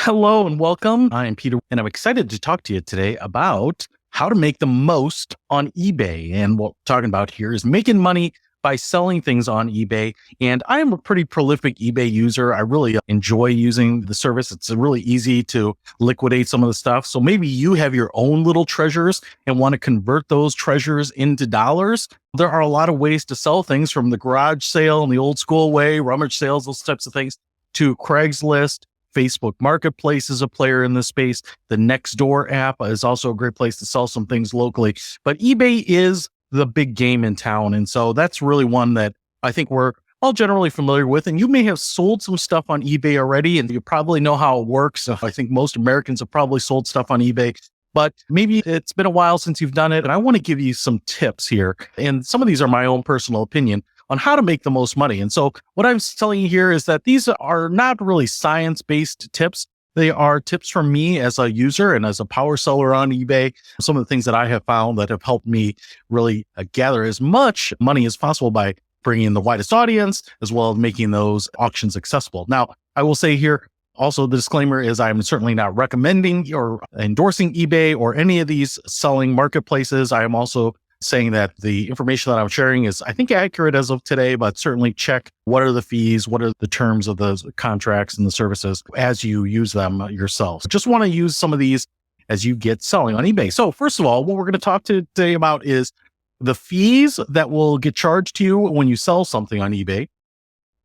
Hello and welcome. I am Peter, and I'm excited to talk to you today about how to make the most on eBay. And what we're talking about here is making money by selling things on eBay. And I am a pretty prolific eBay user. I really enjoy using the service. It's really easy to liquidate some of the stuff. So maybe you have your own little treasures and want to convert those treasures into dollars. There are a lot of ways to sell things, from the garage sale in the old school way, rummage sales, those types of things, to Craigslist. Facebook Marketplace is a player in this space. The Nextdoor app is also a great place to sell some things locally. But eBay is the big game in town. And so that's really one that I think we're all generally familiar with. And you may have sold some stuff on eBay already, and you probably know how it works. I think most Americans have probably sold stuff on eBay, but maybe it's been a while since you've done it. And I want to give you some tips here. And some of these are my own personal opinion on how to make the most money. And so what I'm telling you here is that these are not really science-based tips. They are tips from me as a user and as a power seller on eBay. Some of the things that I have found that have helped me really gather as much money as possible by bringing in the widest audience, as well as making those auctions accessible. Now, I will say here, also, the disclaimer is I'm certainly not recommending or endorsing eBay or any of these selling marketplaces. I am also saying that the information that I'm sharing is, I think, accurate as of today, but certainly check what are the fees, what are the terms of those contracts and the services as you use them yourself. Just want to use some of these as you get selling on eBay. So first of all, what we're going to talk today about is the fees that will get charged to you when you sell something on eBay,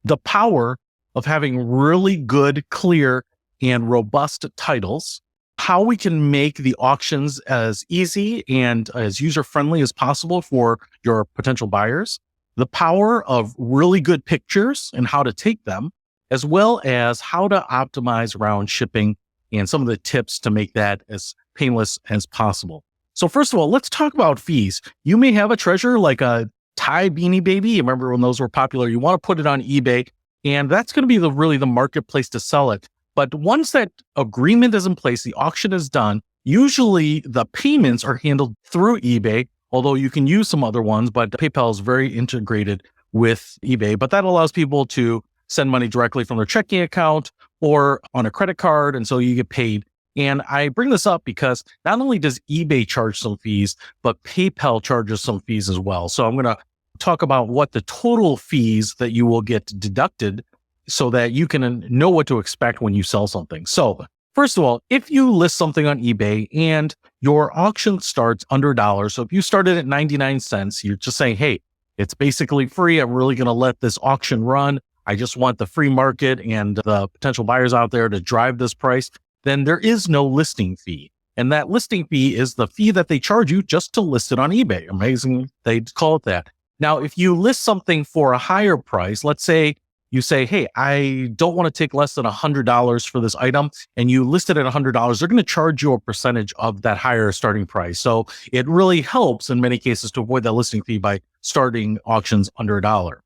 the power of having really good, clear, and robust titles, how we can make the auctions as easy and as user-friendly as possible for your potential buyers, the power of really good pictures and how to take them, as well as how to optimize around shipping and some of the tips to make that as painless as possible. So first of all, let's talk about fees. You may have a treasure like a tie Beanie Baby. You remember when those were popular? You want to put it on eBay, and that's going to be really the marketplace to sell it. But once that agreement is in place, the auction is done, usually the payments are handled through eBay, although you can use some other ones, but PayPal is very integrated with eBay. But that allows people to send money directly from their checking account or on a credit card, and so you get paid. And I bring this up because not only does eBay charge some fees, but PayPal charges some fees as well. So I'm going to talk about what the total fees that you will get deducted so that you can know what to expect when you sell something. So first of all, if you list something on eBay and your auction starts under $1, so if you started at 99 cents, you're just saying, hey, it's basically free. I'm really going to let this auction run. I just want the free market and the potential buyers out there to drive this price. Then there is no listing fee. And that listing fee is the fee that they charge you just to list it on eBay. Amazing, they call it that. Now, if you list something for a higher price, let's say you say, hey, I don't want to take less than $100 for this item, and you list it at $100, they're going to charge you a percentage of that higher starting price. So it really helps in many cases to avoid that listing fee by starting auctions under $1.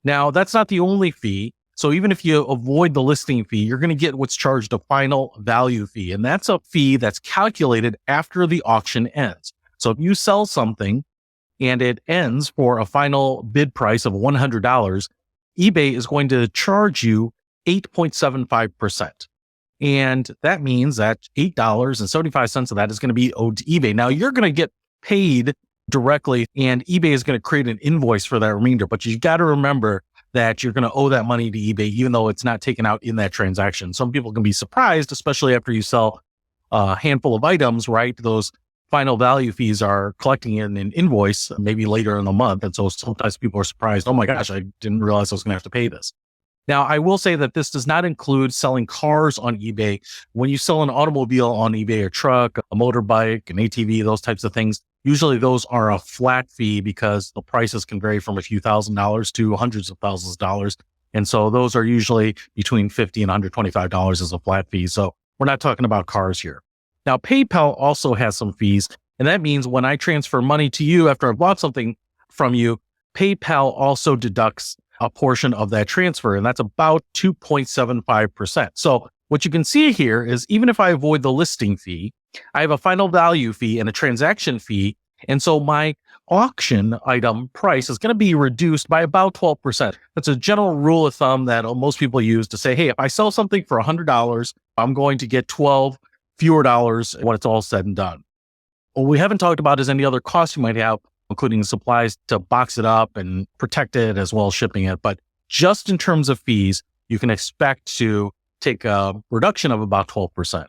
Now, that's not the only fee. So even if you avoid the listing fee, you're going to get what's charged a final value fee. And that's a fee that's calculated after the auction ends. So if you sell something and it ends for a final bid price of $100, eBay is going to charge you 8.75%. And that means that $8.75 of that is going to be owed to eBay. Now, you're going to get paid directly, and eBay is going to create an invoice for that remainder. But you got to remember that you're going to owe that money to eBay, even though it's not taken out in that transaction. Some people can be surprised, especially after you sell a handful of items, right? Those final value fees are collecting in an invoice maybe later in the month. And so sometimes people are surprised, oh my gosh, I didn't realize I was going to have to pay this. Now, I will say that this does not include selling cars on eBay. When you sell an automobile on eBay, a truck, a motorbike, an ATV, those types of things, usually those are a flat fee because the prices can vary from a few $1,000s to hundreds of thousands of dollars. And so those are usually between $50 and $125 as a flat fee. So we're not talking about cars here. Now, PayPal also has some fees, and that means when I transfer money to you after I bought something from you, PayPal also deducts a portion of that transfer, and that's about 2.75%. So what you can see here is even if I avoid the listing fee, I have a final value fee and a transaction fee. And so my auction item price is going to be reduced by about 12%. That's a general rule of thumb that most people use to say, hey, if I sell something for $100, I'm going to get 12 fewer dollars when it's all said and done. What we haven't talked about is any other costs you might have, including supplies to box it up and protect it as well as shipping it. But just in terms of fees, you can expect to take a reduction of about 12%.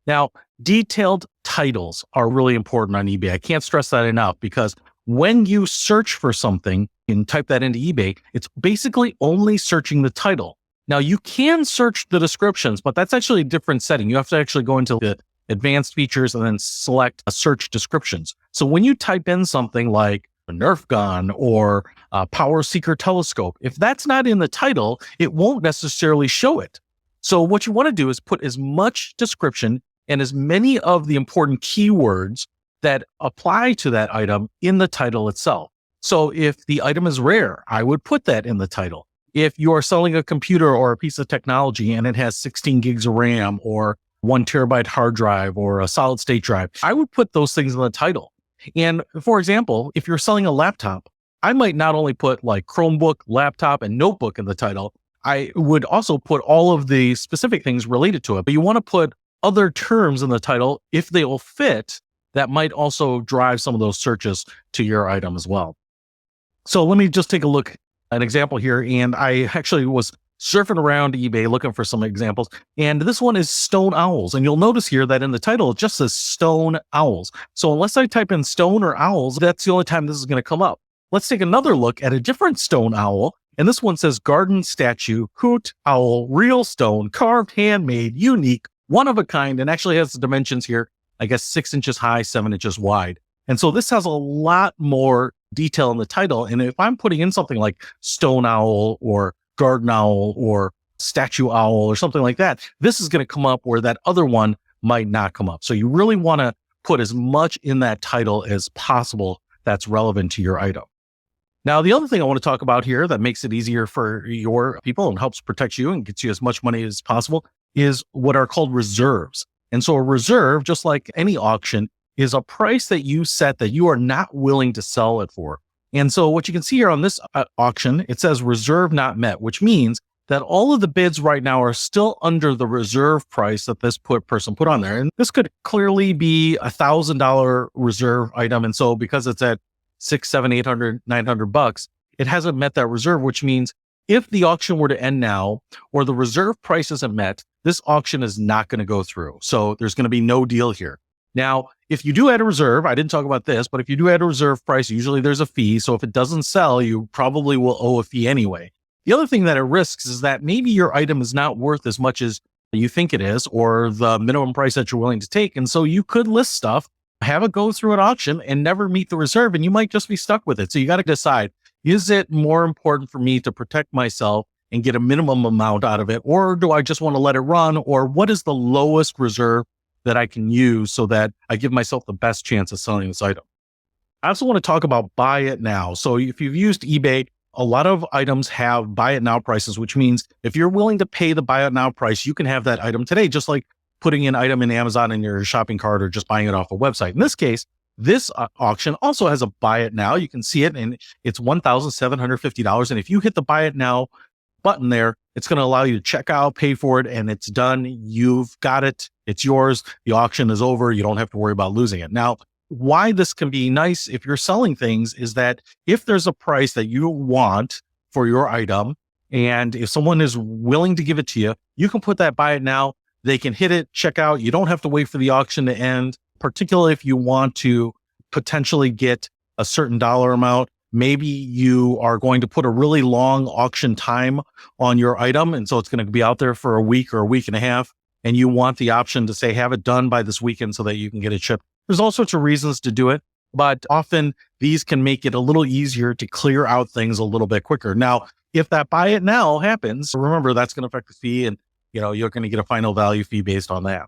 Now, detailed titles are really important on eBay. I can't stress that enough because when you search for something and type that into eBay, it's basically only searching the title. Now, you can search the descriptions, but that's actually a different setting. You have to actually go into the advanced features and then select search descriptions. So when you type in something like a Nerf gun or a power seeker telescope, if that's not in the title, it won't necessarily show it. So what you want to do is put as much description and as many of the important keywords that apply to that item in the title itself. So if the item is rare, I would put that in the title. If you are selling a computer or a piece of technology and it has 16 gigs of RAM or 1 terabyte hard drive or a solid state drive, I would put those things in the title. And for example, if you're selling a laptop, I might not only put like Chromebook, laptop, and notebook in the title, I would also put all of the specific things related to it. But you want to put other terms in the title if they will fit. That might also drive some of those searches to your item as well. So let me just take a look at an example here. And I actually was surfing around eBay looking for some examples. And this one is stone owls. And you'll notice here that in the title, it just says stone owls. So unless I type in stone or owls, that's the only time this is going to come up. Let's take another look at a different stone owl. And this one says garden statue, hoot owl, real stone, carved, handmade, unique, one of a kind, and actually has the dimensions here, I guess 6 inches high, 7 inches wide. And so this has a lot more detail in the title. And if I'm putting in something like stone owl or garden owl or statue owl or something like that, this is going to come up where that other one might not come up. So you really want to put as much in that title as possible that's relevant to your item. Now, the other thing I want to talk about here that makes it easier for your people and helps protect you and gets you as much money as possible is what are called reserves. And so a reserve, just like any auction, is a price that you set that you are not willing to sell it for. And so what you can see here on this auction, it says reserve not met, which means that all of the bids right now are still under the reserve price that this person put on there. And this could clearly be $1,000 reserve item. And so because it's at $600, $700, $800, $900, it hasn't met that reserve, which means if the auction were to end now or the reserve price isn't met, this auction is not going to go through. So there's going to be no deal here. Now, if you do add a reserve, I didn't talk about this, but if you do add a reserve price, usually there's a fee. So if it doesn't sell, you probably will owe a fee anyway. The other thing that it risks is that maybe your item is not worth as much as you think it is or the minimum price that you're willing to take. And so you could list stuff, have it go through an auction and never meet the reserve, and you might just be stuck with it. So you got to decide, is it more important for me to protect myself and get a minimum amount out of it? Or do I just want to let it run? Or what is the lowest reserve that I can use so that I give myself the best chance of selling this item? I also want to talk about buy it now. So if you've used eBay, a lot of items have buy it now prices, which means if you're willing to pay the buy it now price, you can have that item today, just like putting an item in Amazon in your shopping cart or just buying it off a website. In this case, this auction also has a buy it now. You can see it and it's $1,750. And if you hit the buy it now button there, it's going to allow you to check out, pay for it, and it's done. You've got it. It's yours. The auction is over. You don't have to worry about losing it. Now, why this can be nice if you're selling things is that if there's a price that you want for your item, and if someone is willing to give it to you, you can put that buy it now. They can hit it, check out. You don't have to wait for the auction to end, particularly if you want to potentially get a certain dollar amount. Maybe you are going to put a really long auction time on your item. And so it's going to be out there for a week or a week and a half. And you want the option to say, have it done by this weekend so that you can get it shipped. There's all sorts of reasons to do it, but often these can make it a little easier to clear out things a little bit quicker. Now, if that buy it now happens, remember that's going to affect the fee and you're going to get a final value fee based on that.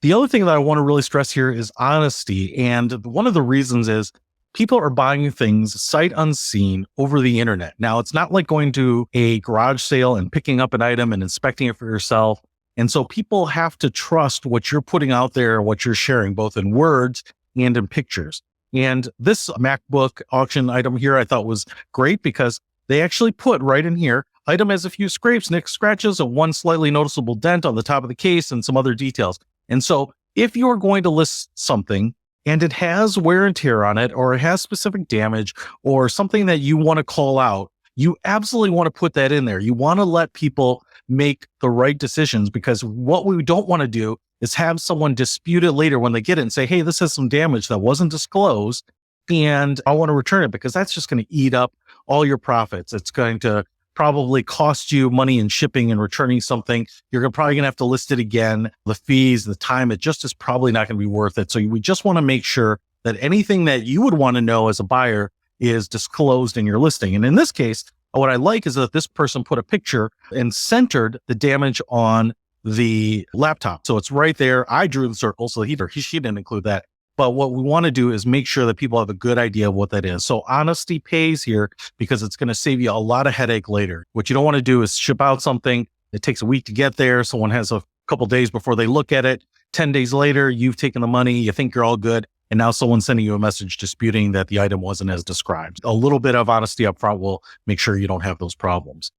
The other thing that I want to really stress here is honesty. And one of the reasons is people are buying things sight unseen over the internet. Now, it's not like going to a garage sale and picking up an item and inspecting it for yourself. And so people have to trust what you're putting out there, what you're sharing, both in words and in pictures. And this MacBook auction item here, I thought was great because they actually put right in here, Item has a few scrapes, nicks, scratches, and one slightly noticeable dent on the top of the case and some other details. And so if you're going to list something and it has wear and tear on it, or it has specific damage or something that you want to call out, you absolutely want to put that in there. You want to let people make the right decisions, because what we don't want to do is have someone dispute it later when they get it and say, hey, this has some damage that wasn't disclosed and I want to return it, because that's just going to eat up all your profits. It's going to probably cost you money in shipping and returning something. You're probably going to have to list it again. The fees, the time, it just is probably not going to be worth it. So we just want to make sure that anything that you would want to know as a buyer is disclosed in your listing. And in this case, what I like is that this person put a picture and centered the damage on the laptop. So it's right there. I drew the circle, so she didn't include that. But what we want to do is make sure that people have a good idea of what that is. So honesty pays here, because it's going to save you a lot of headache later. What you don't want to do is ship out something. It takes a week to get there. Someone has a couple days before they look at it. 10 days later, you've taken the money. You think you're all good. And now someone's sending you a message disputing that the item wasn't as described. A little bit of honesty up front will make sure you don't have those problems.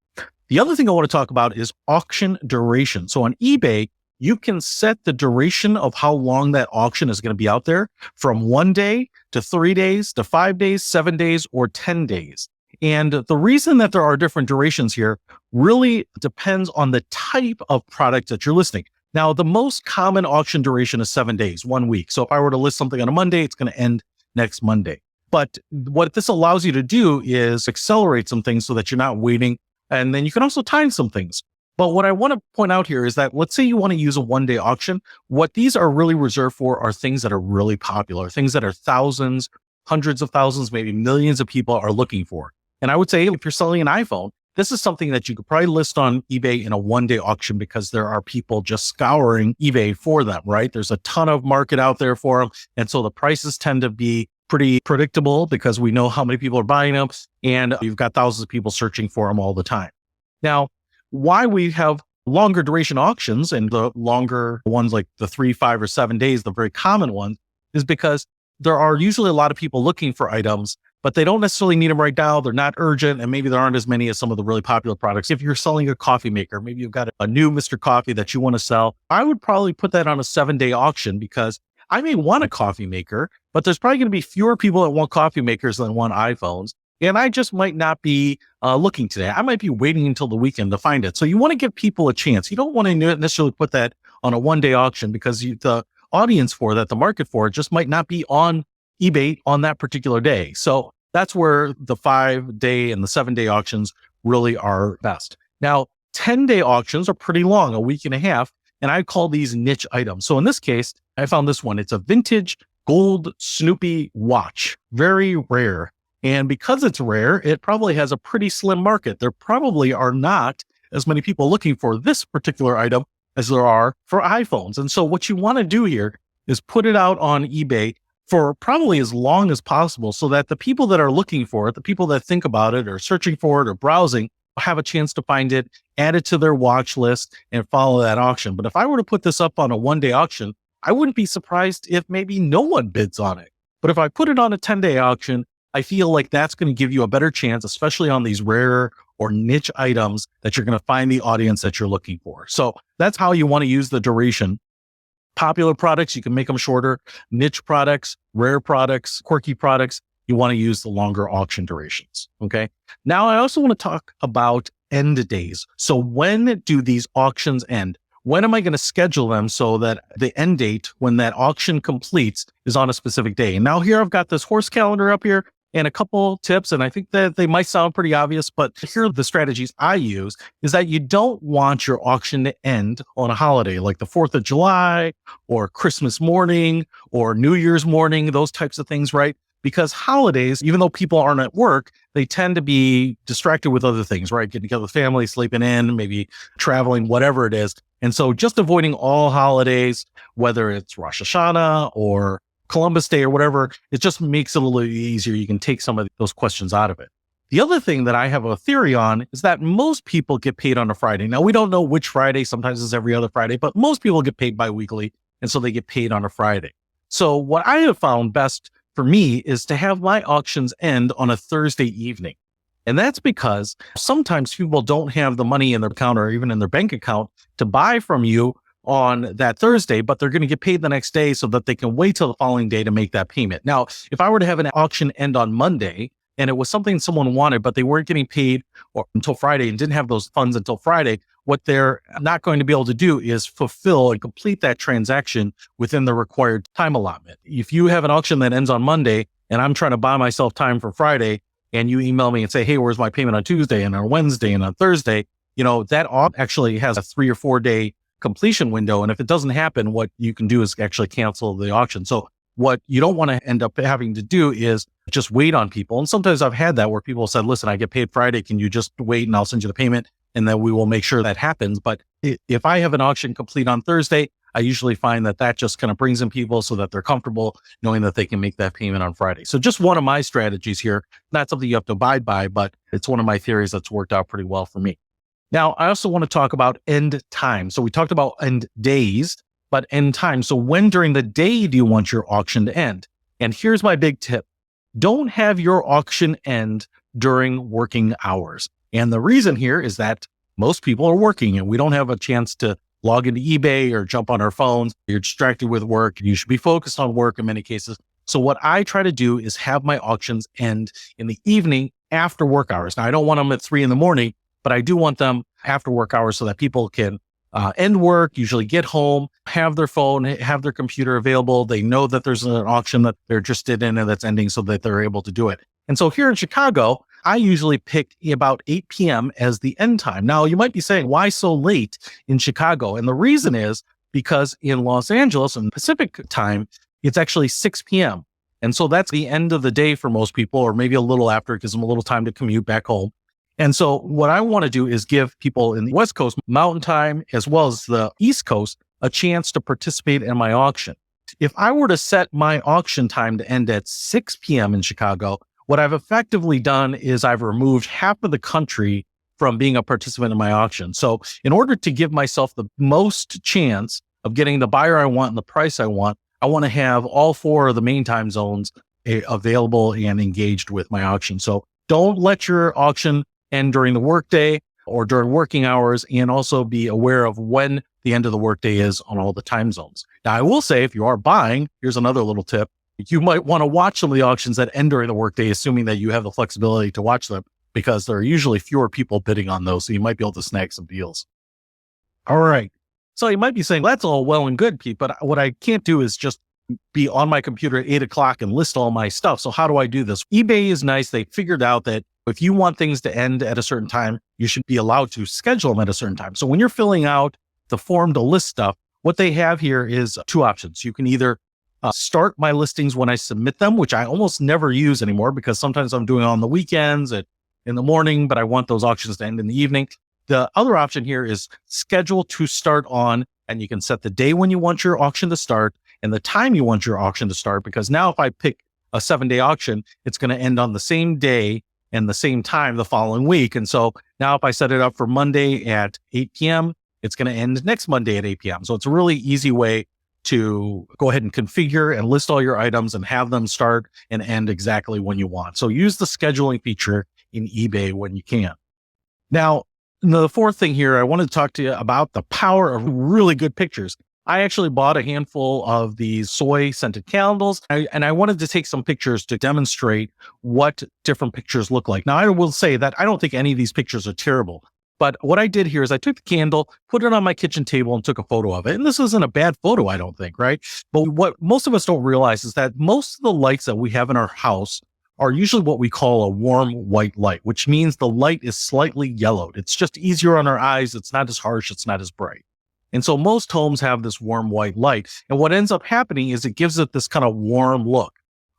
The other thing I want to talk about is auction duration. So on eBay, you can set the duration of how long that auction is going to be out there, from 1 day to 3 days to 5 days, 7 days, or 10 days. And the reason that there are different durations here really depends on the type of product that you're listing. Now, the most common auction duration is 7 days, 1 week. So if I were to list something on a Monday, it's going to end next Monday. But what this allows you to do is accelerate some things so that you're not waiting. And then you can also time some things. But what I want to point out here is that, let's say you want to use a 1-day auction. What these are really reserved for are things that are really popular, things that are thousands, hundreds of thousands, maybe millions of people are looking for. And I would say if you're selling an iPhone, this is something that you could probably list on eBay in a 1-day auction, because there are people just scouring eBay for them, right? There's a ton of market out there for them. And so the prices tend to be pretty predictable, because we know how many people are buying them, and you've got thousands of people searching for them all the time. Now, why we have longer duration auctions, and the longer ones like the 3, 5, or 7 days, the very common ones, is because there are usually a lot of people looking for items, but they don't necessarily need them right now. They're not urgent, and maybe there aren't as many as some of the really popular products. If you're selling a coffee maker, maybe you've got a new Mr. Coffee that you want to sell, I would probably put that on a 7-day auction, because I may want a coffee maker, but there's probably going to be fewer people that want coffee makers than want iPhones. And I just might not be looking today. I might be waiting until the weekend to find it. So you want to give people a chance. You don't want to necessarily put that on a 1-day auction, because the audience for that, the market for it, just might not be on eBay on that particular day. So that's where the 5-day and the 7-day auctions really are best. Now, 10-day auctions are pretty long, a week and a half, and I call these niche items. So in this case, I found this one. It's a vintage gold Snoopy watch, very rare. And because it's rare, it probably has a pretty slim market. There probably are not as many people looking for this particular item as there are for iPhones. And so what you want to do here is put it out on eBay for probably as long as possible, so that the people that are looking for it, the people that think about it or searching for it or browsing, have a chance to find it, add it to their watch list, and follow that auction. But if I were to put this up on a 1-day auction, I wouldn't be surprised if maybe no one bids on it. But if I put it on a 10-day auction, I feel like that's going to give you a better chance, especially on these rare or niche items, that you're going to find the audience that you're looking for. So that's how you want to use the duration. Popular products, you can make them shorter. Niche products, rare products, quirky products, you want to use the longer auction durations. Okay. Now, I also want to talk about end days. So when do these auctions end? When am I going to schedule them so that the end date, when that auction completes, is on a specific day? And now here I've got this horse calendar up here and a couple tips, and I think that they might sound pretty obvious, but here are the strategies I use. Is that you don't want your auction to end on a holiday like the 4th of July or Christmas morning or New Year's morning, those types of things, right? Because holidays, even though people aren't at work, they tend to be distracted with other things, right? Getting together with family, sleeping in, maybe traveling, whatever it is. And so just avoiding all holidays, whether it's Rosh Hashanah or Columbus Day or whatever, it just makes it a little easier. You can take some of those questions out of it. The other thing that I have a theory on is that most people get paid on a Friday. Now, we don't know which Friday. Sometimes it's every other Friday, but most people get paid biweekly. And so they get paid on a Friday. So what I have found best for me is to have my auctions end on a Thursday evening. And that's because sometimes people don't have the money in their account or even in their bank account to buy from you on that Thursday, but they're going to get paid the next day so that they can wait till the following day to make that payment. Now, if I were to have an auction end on Monday and it was something someone wanted, but they weren't getting paid until Friday and didn't have those funds until Friday, what they're not going to be able to do is fulfill and complete that transaction within the required time allotment. If you have an auction that ends on Monday and I'm trying to buy myself time for Friday, and you email me and say, hey, where's my payment on Tuesday and on Wednesday and on Thursday, that actually has a 3 or 4 day completion window. And if it doesn't happen, what you can do is actually cancel the auction. So what you don't want to end up having to do is just wait on people. And sometimes I've had that where people said, listen, I get paid Friday. Can you just wait and I'll send you the payment and then we will make sure that happens. But if I have an auction complete on Thursday, I usually find that just kind of brings in people so that they're comfortable knowing that they can make that payment on Friday. So just one of my strategies here, not something you have to abide by, but it's one of my theories that's worked out pretty well for me. Now, I also want to talk about end time. So we talked about end days, but end time. So when during the day do you want your auction to end? And here's my big tip. Don't have your auction end during working hours. And the reason here is that most people are working and we don't have a chance to log into eBay or jump on our phones. You're distracted with work. You should be focused on work in many cases. So what I try to do is have my auctions end in the evening after work hours. Now, I don't want them at 3 a.m, but I do want them after work hours so that people can end work, usually get home, have their phone, have their computer available. They know that there's an auction that they're interested in and that's ending so that they're able to do it. And so here in Chicago, I usually pick about 8 p.m. as the end time. Now, you might be saying, why so late in Chicago? And the reason is because in Los Angeles and Pacific time, it's actually 6 p.m. And so that's the end of the day for most people, or maybe a little after, it gives them a little time to commute back home. And so what I want to do is give people in the West Coast Mountain Time, as well as the East Coast, a chance to participate in my auction. If I were to set my auction time to end at 6 p.m. in Chicago, what I've effectively done is I've removed half of the country from being a participant in my auction. So in order to give myself the most chance of getting the buyer I want and the price I want to have all 4 of the main time zones available and engaged with my auction. So don't let your auction end during the workday or during working hours, and also be aware of when the end of the workday is on all the time zones. Now, I will say, if you are buying, here's another little tip. You might want to watch some of the auctions that end during the workday, assuming that you have the flexibility to watch them, because there are usually fewer people bidding on those. So you might be able to snag some deals. All right. So you might be saying, that's all well and good, Pete, but what I can't do is just be on my computer at 8 o'clock and list all my stuff. So how do I do this? eBay is nice. They figured out that if you want things to end at a certain time, you should be allowed to schedule them at a certain time. So when you're filling out the form to list stuff, what they have here is 2 options. You can either start my listings when I submit them, which I almost never use anymore because sometimes I'm doing it on the weekends in the morning, but I want those auctions to end in the evening. The other option here is schedule to start on, and you can set the day when you want your auction to start and the time you want your auction to start, because now if I pick a 7-day auction, it's going to end on the same day and the same time the following week. And so now if I set it up for Monday at 8 p.m., it's going to end next Monday at 8 p.m. So it's a really easy way to go ahead and configure and list all your items and have them start and end exactly when you want. So use the scheduling feature in eBay when you can. Now, the fourth thing here, I want to talk to you about the power of really good pictures. I actually bought a handful of these soy scented candles, and I wanted to take some pictures to demonstrate what different pictures look like. Now, I will say that I don't think any of these pictures are terrible, but what I did here is I took the candle, put it on my kitchen table, and took a photo of it. And this isn't a bad photo, I don't think, right? But what most of us don't realize is that most of the lights that we have in our house are usually what we call a warm white light, which means the light is slightly yellowed. It's just easier on our eyes. It's not as harsh. It's not as bright. And so most homes have this warm white light. And what ends up happening is it gives it this kind of warm look.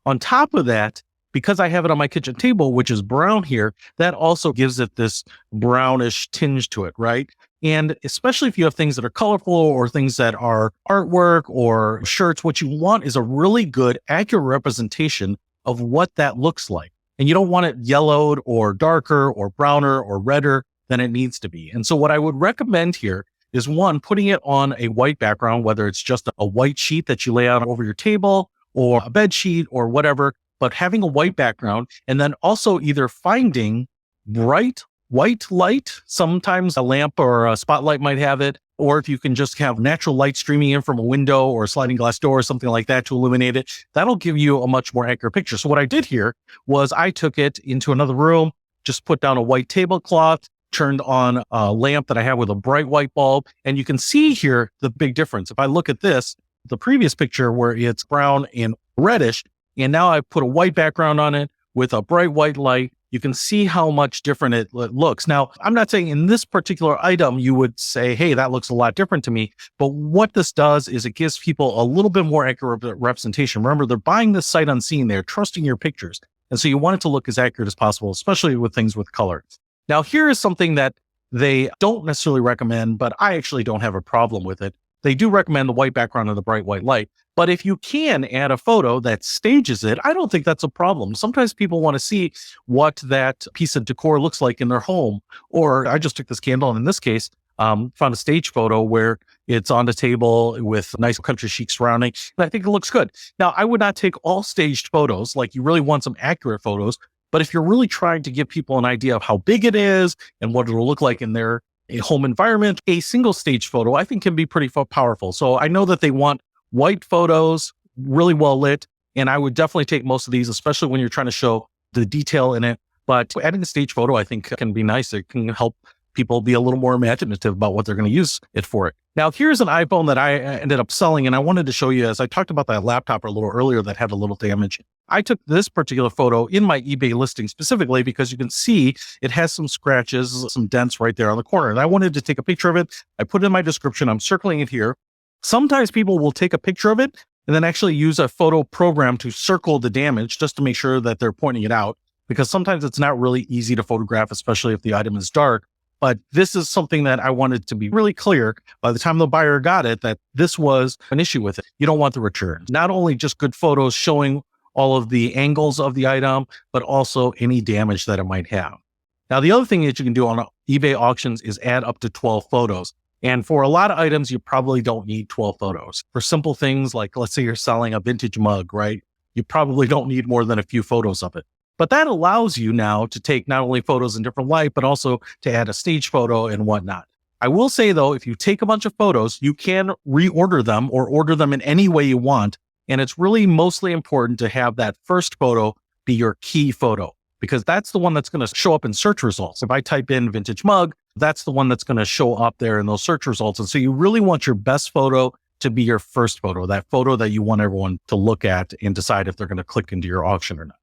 On top of that, because I have it on my kitchen table, which is brown here, that also gives it this brownish tinge to it, right? And especially if you have things that are colorful or things that are artwork or shirts, what you want is a really good, accurate representation of what that looks like. And you don't want it yellowed or darker or browner or redder than it needs to be. And so what I would recommend here is, one, putting it on a white background, whether it's just a white sheet that you lay out over your table or a bed sheet or whatever, but having a white background, and then also either finding bright white light. Sometimes a lamp or a spotlight might have it. Or if you can just have natural light streaming in from a window or a sliding glass door or something like that to illuminate it, that'll give you a much more accurate picture. So what I did here was I took it into another room, just put down a white tablecloth, turned on a lamp that I have with a bright white bulb. And you can see here the big difference. If I look at this, the previous picture where it's brown and reddish, and now I put a white background on it with a bright white light, you can see how much different it looks. Now, I'm not saying in this particular item, you would say, hey, that looks a lot different to me. But what this does is it gives people a little bit more accurate representation. Remember, they're buying this sight unseen. They're trusting your pictures. And so you want it to look as accurate as possible, especially with things with color. Now, here is something that they don't necessarily recommend, but I actually don't have a problem with it. They do recommend the white background and the bright white light. But if you can add a photo that stages it, I don't think that's a problem. Sometimes people want to see what that piece of decor looks like in their home. Or I just took this candle, and in this case, found a stage photo where it's on the table with nice country chic surrounding. And I think it looks good. Now, I would not take all staged photos. Like, you really want some accurate photos. But if you're really trying to give people an idea of how big it is and what it'll look like in their home environment, a single stage photo, I think, can be pretty powerful. So I know that they want white photos, really well lit, and I would definitely take most of these, especially when you're trying to show the detail in it. But adding a stage photo, I think, can be nice. It can help people be a little more imaginative about what they're going to use it for. Now, here's an iPhone that I ended up selling, and I wanted to show you, as I talked about that laptop a little earlier that had a little damage. I took this particular photo in my eBay listing specifically because you can see it has some scratches, some dents right there on the corner. And I wanted to take a picture of it. I put it in my description. I'm circling it here. Sometimes people will take a picture of it and then actually use a photo program to circle the damage just to make sure that they're pointing it out, because sometimes it's not really easy to photograph, especially if the item is dark. But this is something that I wanted to be really clear by the time the buyer got it, that this was an issue with it. You don't want the return. Not only just good photos showing all of the angles of the item, but also any damage that it might have. Now, the other thing that you can do on eBay auctions is add up to 12 photos. And for a lot of items, you probably don't need 12 photos. For simple things like, let's say you're selling a vintage mug, right? You probably don't need more than a few photos of it. But that allows you now to take not only photos in different light, but also to add a stage photo and whatnot. I will say, though, if you take a bunch of photos, you can reorder them or order them in any way you want. And it's really mostly important to have that first photo be your key photo, because that's the one that's going to show up in search results. If I type in vintage mug, that's the one that's going to show up there in those search results. And so you really want your best photo to be your first photo, that photo that you want everyone to look at and decide if they're going to click into your auction or not.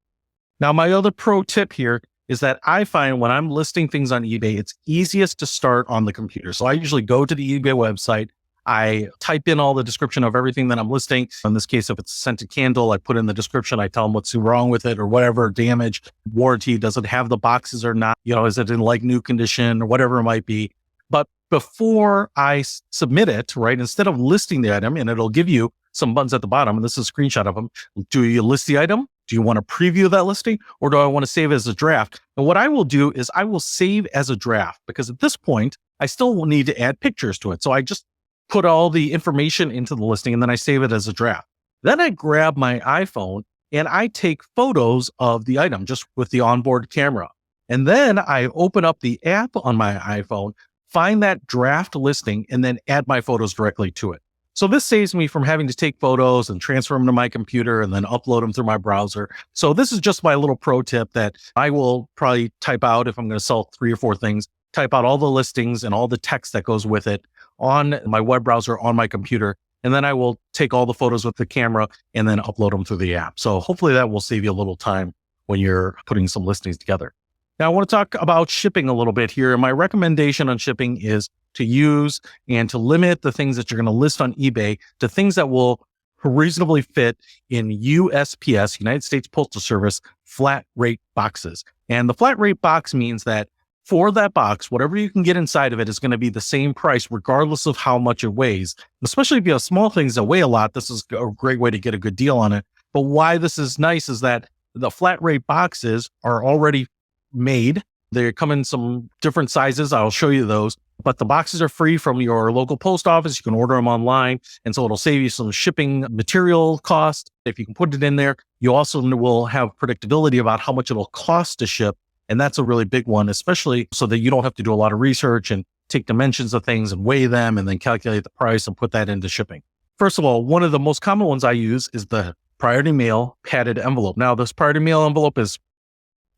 Now, my other pro tip here is that I find when I'm listing things on eBay, it's easiest to start on the computer. So I usually go to the eBay website. I type in all the description of everything that I'm listing. In this case, if it's a scented candle, I put in the description. I tell them what's wrong with it or whatever, damage, warranty, does it have the boxes or not? Is it in like new condition or whatever it might be? But before I submit it, right, instead of listing the item, and it'll give you some buttons at the bottom, and this is a screenshot of them. Do you list the item? Do you want to preview that listing, or do I want to save it as a draft? And what I will do is I will save as a draft, because at this point, I still will need to add pictures to it. So I just put all the information into the listing and then I save it as a draft. Then I grab my iPhone and I take photos of the item just with the onboard camera. And then I open up the app on my iPhone, find that draft listing, and then add my photos directly to it. So this saves me from having to take photos and transfer them to my computer and then upload them through my browser. So this is just my little pro tip that I will probably type out if I'm going to sell 3 or 4 things, type out all the listings and all the text that goes with it on my web browser on my computer. And then I will take all the photos with the camera and then upload them through the app. So hopefully that will save you a little time when you're putting some listings together. Now I want to talk about shipping a little bit here. And my recommendation on shipping is to use and to limit the things that you're going to list on eBay to things that will reasonably fit in USPS, United States Postal Service, flat rate boxes. And the flat rate box means that for that box, whatever you can get inside of it is going to be the same price regardless of how much it weighs. Especially if you have small things that weigh a lot, this is a great way to get a good deal on it. But why this is nice is that the flat rate boxes are already made. They come in some different sizes. I'll show you those. But the boxes are free from your local post office. You can order them online. And so it'll save you some shipping material cost. If you can put it in there, you also will have predictability about how much it'll cost to ship. And that's a really big one, especially so that you don't have to do a lot of research and take dimensions of things and weigh them and then calculate the price and put that into shipping. First of all, one of the most common ones I use is the Priority Mail padded envelope. Now, this Priority Mail envelope is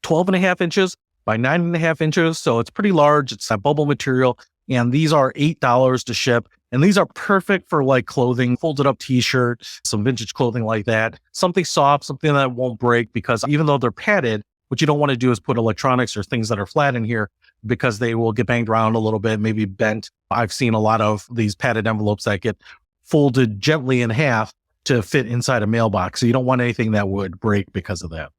12.5 inches by 9.5 inches. So it's pretty large. It's that bubble material. And these are $8 to ship. And these are perfect for like clothing, folded up t-shirt, some vintage clothing like that. Something soft, something that won't break, because even though they're padded, what you don't want to do is put electronics or things that are flat in here, because they will get banged around a little bit, maybe bent. I've seen a lot of these padded envelopes that get folded gently in half to fit inside a mailbox. So you don't want anything that would break because of that.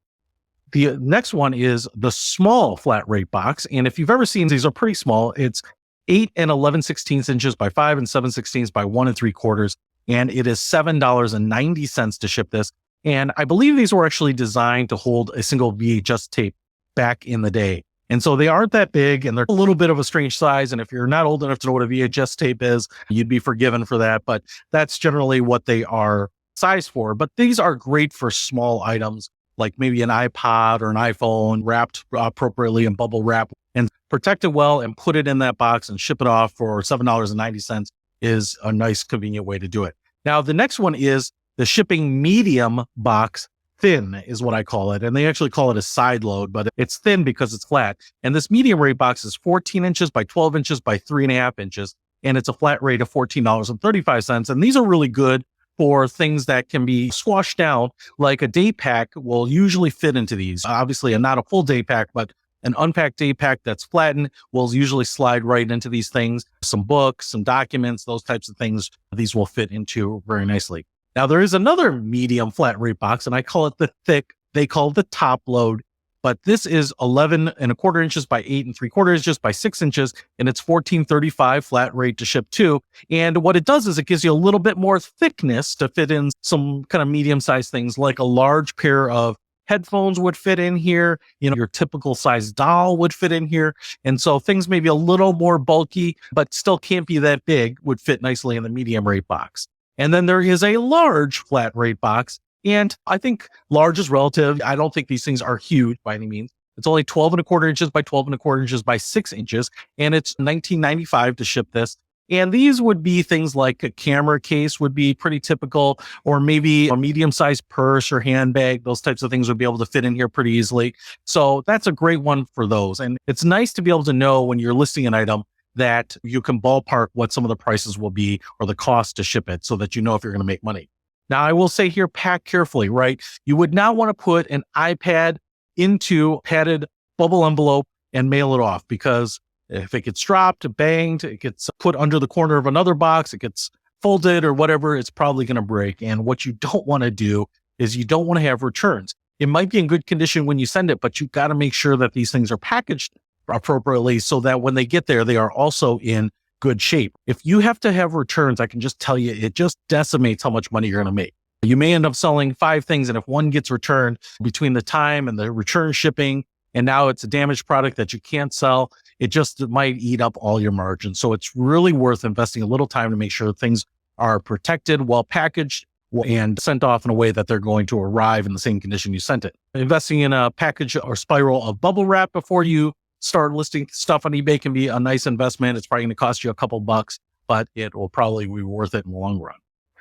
The next one is the small flat rate box. And if you've ever seen, these are pretty small. It's 8 and 11/16 inches by 5 and 7/16 by 1 3/4. And it is $7.90 to ship this. And I believe these were actually designed to hold a single VHS tape back in the day. And so they aren't that big, and they're a little bit of a strange size. And if you're not old enough to know what a VHS tape is, you'd be forgiven for that. But that's generally what they are sized for. But these are great for small items, like maybe an iPod or an iPhone wrapped appropriately in bubble wrap, and protect it well and put it in that box and ship it off for $7.90 is a nice, convenient way to do it. Now, the next one is the shipping medium box. Thin is what I call it. And they actually call it a side load, but it's thin because it's flat. And this medium rate box is 14 inches by 12 inches by 3.5 inches. And it's a flat rate of $14.35. And these are really good for things that can be squashed down, like a day pack will usually fit into these. Obviously, not a full day pack, but an unpacked day pack that's flattened will usually slide right into these things. Some books, some documents, those types of things, these will fit into very nicely. Now, there is another medium flat rate box, and I call it the thick. They call it the top load, but this is 11.25 inches by 8 3/4 inches by 6 inches, and it's $14.35 flat rate to ship too. And what it does is it gives you a little bit more thickness to fit in some kind of medium-sized things, like a large pair of headphones would fit in here. You know, your typical size doll would fit in here. And so things maybe a little more bulky, but still can't be that big, would fit nicely in the medium rate box. And then there is a large flat rate box. And I think large is relative. I don't think these things are huge by any means. It's only 12.25 inches by 12.25 inches by 6 inches. And it's $19.95 to ship this. And these would be things like a camera case would be pretty typical, or maybe a medium-sized purse or handbag. Those types of things would be able to fit in here pretty easily. So that's a great one for those. And it's nice to be able to know when you're listing an item that you can ballpark what some of the prices will be or the cost to ship it, so that you know if you're going to make money. Now, I will say here, pack carefully, right? You would not want to put an iPad into a padded bubble envelope and mail it off, because if it gets dropped, banged, it gets put under the corner of another box, it gets folded or whatever, it's probably going to break. And what you don't want to do is you don't want to have returns. It might be in good condition when you send it, but you've got to make sure that these things are packaged appropriately so that when they get there, they are also in good shape. If you have to have returns, I can just tell you, it just decimates how much money you're going to make. You may end up selling 5 things, and if one gets returned between the time and the return shipping, and now it's a damaged product that you can't sell, it just might eat up all your margin. So it's really worth investing a little time to make sure things are protected, well packaged, and sent off in a way that they're going to arrive in the same condition you sent it. Investing in a package or spiral of bubble wrap before you start listing stuff on eBay can be a nice investment. It's probably going to cost you a couple bucks, but it will probably be worth it in the long run.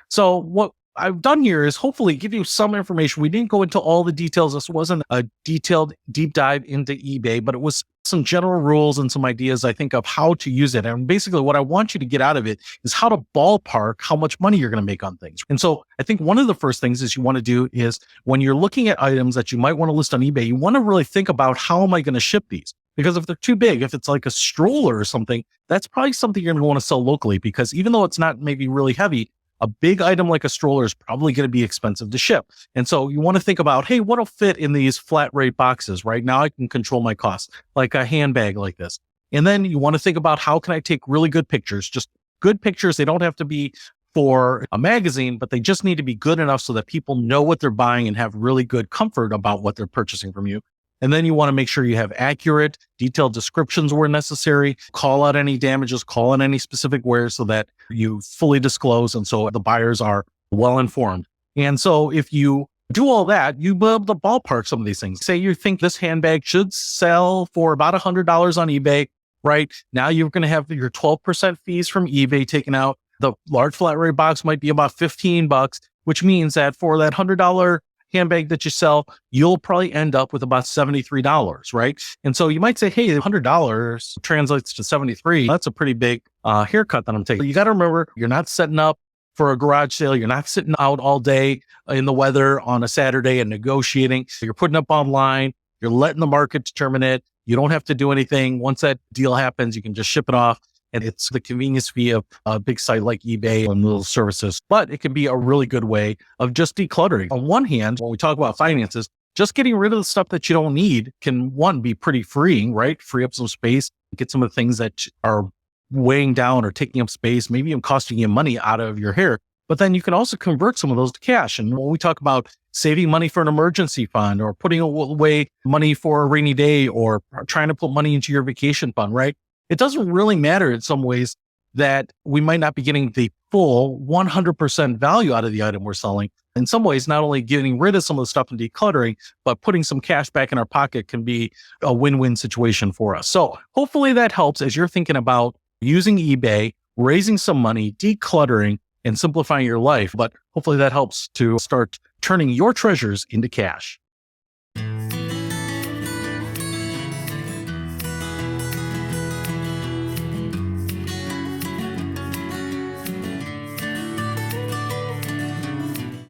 So what I've done here is hopefully give you some information. We didn't go into all the details. This wasn't a detailed deep dive into eBay, but it was some general rules and some ideas, I think, of how to use it. And basically what I want you to get out of it is how to ballpark how much money you're going to make on things. And so I think one of the first things is you want to do is when you're looking at items that you might want to list on eBay, you want to really think about, how am I going to ship these? Because if they're too big, if it's like a stroller or something, that's probably something you're going to want to sell locally, because even though it's not maybe really heavy, a big item like a stroller is probably going to be expensive to ship. And so you want to think about, hey, what'll fit in these flat rate boxes? Right now I can control my costs, like a handbag like this. And then you want to think about, how can I take really good pictures? Just good pictures. They don't have to be for a magazine, but they just need to be good enough so that people know what they're buying and have really good comfort about what they're purchasing from you. And then you want to make sure you have accurate, detailed descriptions where necessary, call out any damages, call out any specific wear so that you fully disclose. And so the buyers are well informed. And so if you Do all that, you will be able to ballpark some of these things. Say you think this handbag should sell for about $100 on eBay, right? Now you're going to have your 12% fees from eBay taken out. The large flat rate box might be about $15, which means that for that $100 handbag that you sell, you'll probably end up with about $73, right? And so you might say, hey, $100 translates to 73. That's a pretty big haircut that I'm taking. You got to remember, you're not setting up for a garage sale. You're not sitting out all day in the weather on a Saturday and negotiating. You're putting up online. You're letting the market determine it. You don't have to do anything. Once that deal happens, you can just ship it off. And it's the convenience fee of a big site like eBay and little services. But it can be a really good way of just decluttering. On one hand, when we talk about finances, just getting rid of the stuff that you don't need can, one, be pretty freeing, right? Free up some space, get some of the things that are weighing down or taking up space, maybe even costing you money out of your hair. But then you can also convert some of those to cash. And when we talk about saving money for an emergency fund or putting away money for a rainy day or trying to put money into your vacation fund, right? It doesn't really matter in some ways that we might not be getting the full 100% value out of the item we're selling. In some ways, not only getting rid of some of the stuff and decluttering, but putting some cash back in our pocket can be a win-win situation for us. So hopefully that helps as you're thinking about using eBay, raising some money, decluttering, and simplifying your life. But hopefully that helps to start turning your treasures into cash.